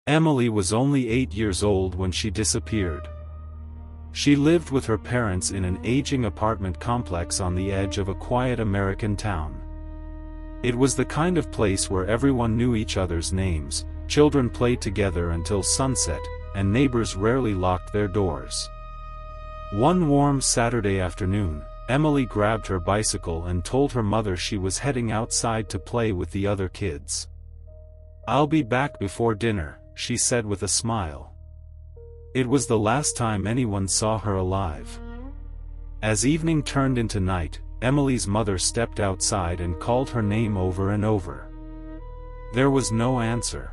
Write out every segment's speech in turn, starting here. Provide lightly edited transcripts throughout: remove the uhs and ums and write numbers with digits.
Emily was only 8 years old when she disappeared. She lived with her parents in an aging apartment complex on the edge of a quiet American town. It was the kind of place where everyone knew each other's names, children played together until sunset, and neighbors rarely locked their doors. One warm Saturday afternoon, Emily grabbed her bicycle and told her mother she was heading outside to play with the other kids. "I'll be back before dinner," she said with a smile. It was the last time anyone saw her alive. As evening turned into night, Emily's mother stepped outside and called her name over and over. There was no answer.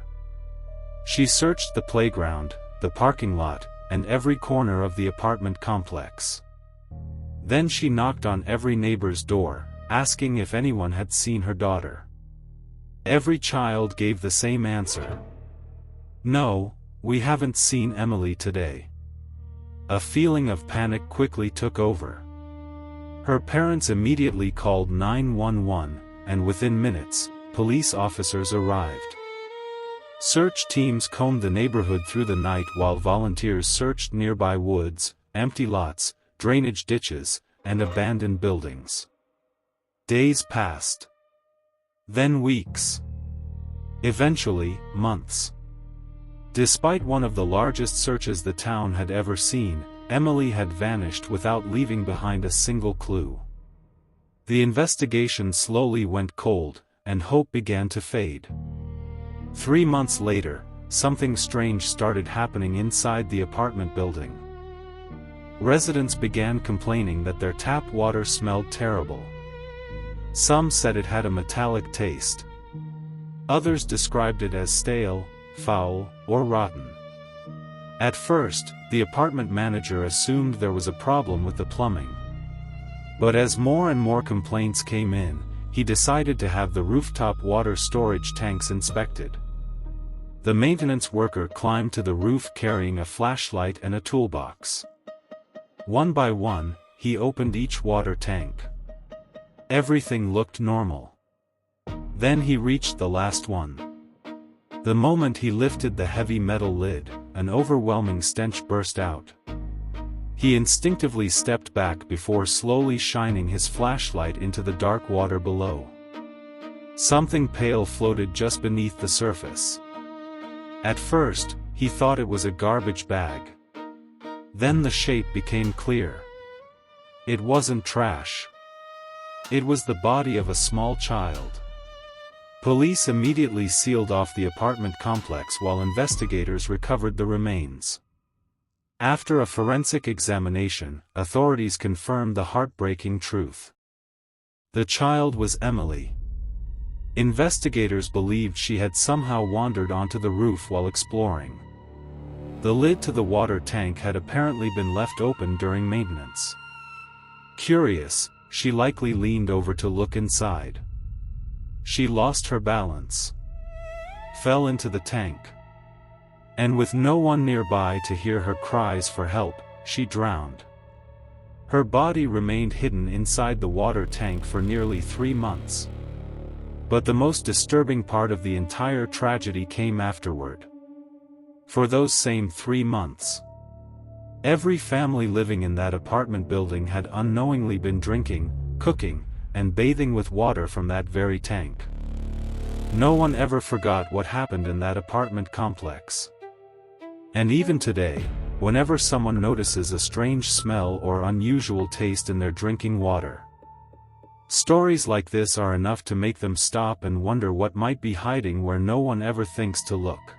She searched the playground, the parking lot, and every corner of the apartment complex. Then she knocked on every neighbor's door, asking if anyone had seen her daughter. Every child gave the same answer. "No, we haven't seen Emily today." A feeling of panic quickly took over. Her parents immediately called 911, and within minutes, police officers arrived. Search teams combed the neighborhood through the night while volunteers searched nearby woods, empty lots, drainage ditches, and abandoned buildings. Days passed. Then weeks. Eventually, months. Despite one of the largest searches the town had ever seen, Emily had vanished without leaving behind a single clue. The investigation slowly went cold, and hope began to fade. 3 months later, something strange started happening inside the apartment building. Residents began complaining that their tap water smelled terrible. Some said it had a metallic taste. Others described it as stale, foul, or rotten. At first, the apartment manager assumed there was a problem with the plumbing. But as more and more complaints came in, he decided to have the rooftop water storage tanks inspected. The maintenance worker climbed to the roof carrying a flashlight and a toolbox. One by one, he opened each water tank. Everything looked normal. Then he reached the last one. The moment he lifted the heavy metal lid, an overwhelming stench burst out. He instinctively stepped back before slowly shining his flashlight into the dark water below. Something pale floated just beneath the surface. At first, he thought it was a garbage bag. Then the shape became clear. It wasn't trash. It was the body of a small child. Police immediately sealed off the apartment complex while investigators recovered the remains. After a forensic examination, authorities confirmed the heartbreaking truth. The child was Emily. Investigators believed she had somehow wandered onto the roof while exploring. The lid to the water tank had apparently been left open during maintenance. Curious, she likely leaned over to look inside. She lost her balance, fell into the tank, and with no one nearby to hear her cries for help, she drowned. Her body remained hidden inside the water tank for nearly 3 months. But the most disturbing part of the entire tragedy came afterward. For those same 3 months, every family living in that apartment building had unknowingly been drinking, cooking, and bathing with water from that very tank. No one ever forgot what happened in that apartment complex. And even today, whenever someone notices a strange smell or unusual taste in their drinking water, stories like this are enough to make them stop and wonder what might be hiding where no one ever thinks to look.